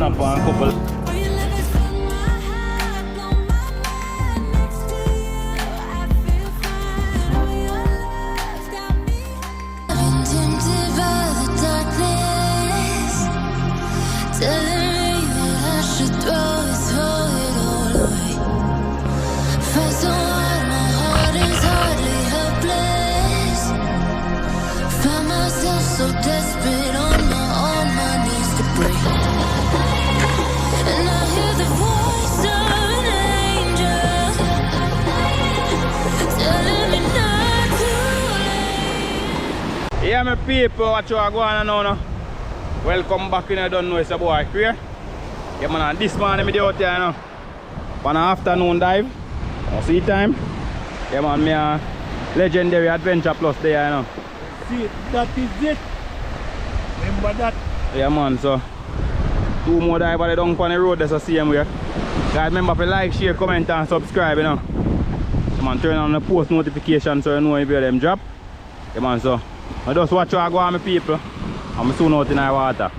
snap on a couple. Yeah, my people, what you are going on now? Welcome back in. I don't know, it's a boy Queer. Yeah, man, this morning I'm out here now. On an afternoon dive. See time. Yeah, man, me a legendary adventure plus there, you know. See, that is it. Remember that? Yeah, man, so 2 more dive on the road, that's the same way. Guys, remember to like, share, comment, and subscribe, you know. Yeah, man, turn on the post notification so you know if you them drop. Yeah, man, so I just watch how I go on, my people. I'm soon out in the water.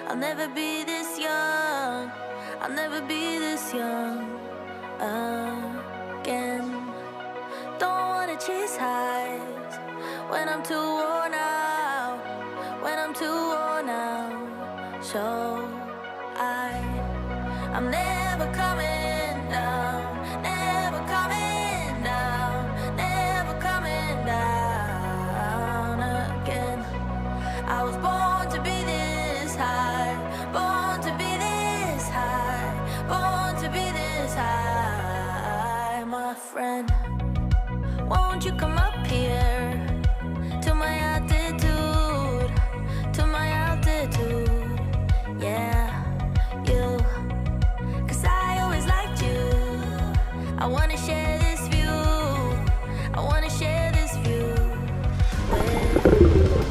I'll never be this young. I'll never be this young again. Don't wanna chase highs when I'm too worn out. When I'm too worn out. So I'm never coming down. Never coming down. Never coming down again. I was born to be this high. Born to be this high. Born to be this high, my friend. Won't you come up here to my altitude? To my altitude, yeah, you. 'Cause I always liked you. I wanna share this view. I wanna share this view with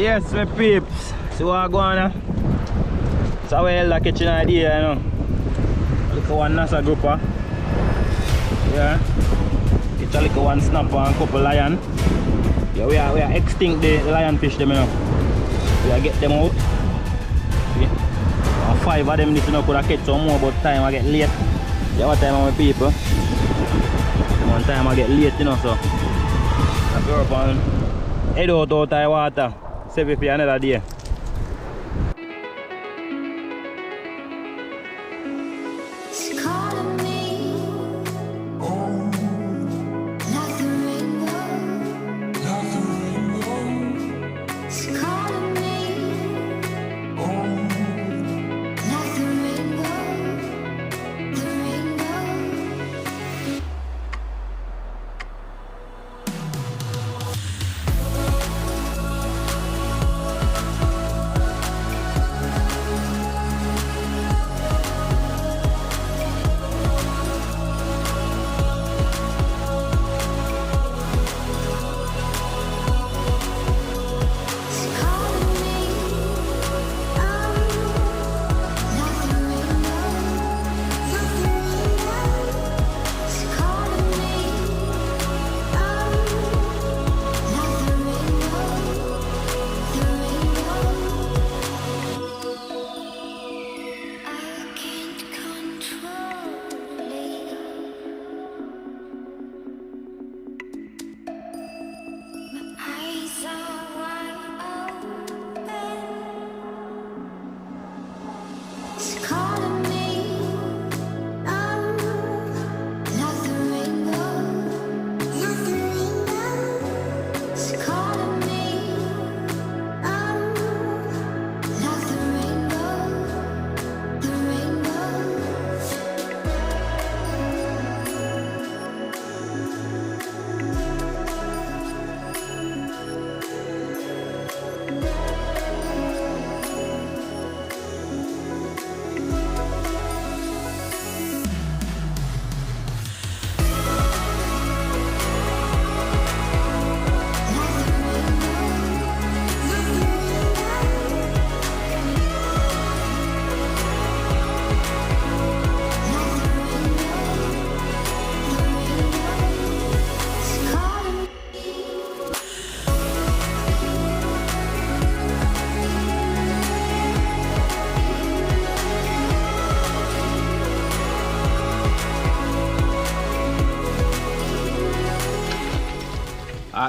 yes, my peeps. See what I'm going on? So we held a kitchen idea, you know. Look at one Nassau grouper. Yeah. It's a little one snapper and couple lion. Yeah, we are extinct the lionfish them, you know. We are get them out. See? And 5 of them this you know could have catch some more, but time I get late. Yeah, what time are my people? One time I get late, you know, so I go up on head out of the water. Save it for another day.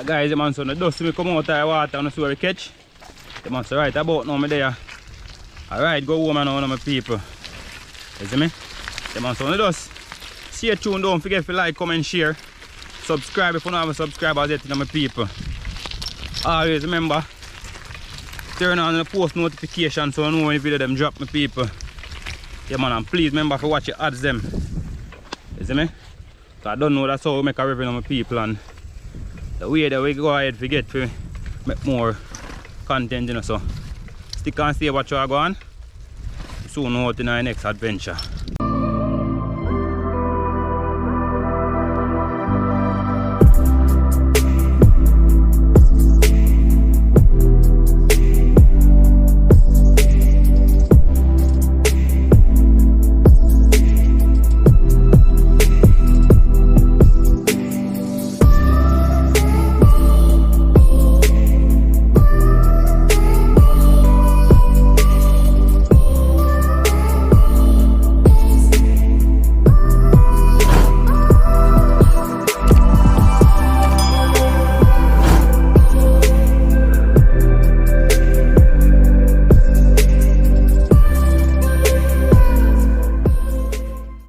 Guys, the man, so the dust me come out of the water and see where we catch. The man, so right about now, me there. Alright, go home now, my people. You see me? The man, so the dust. Stay tuned, don't forget to like, comment, share. Subscribe if you don't have a subscriber yet, my people. Always remember, turn on the post notification so you know when the video them drop, my people. Yeah, man, and please remember to watch your ads them. You see me? So I don't know, that's how we make a revenue, my people. And the way that we go ahead to get to make more content, you know, so stick and see what you are going. Soon out in our next adventure.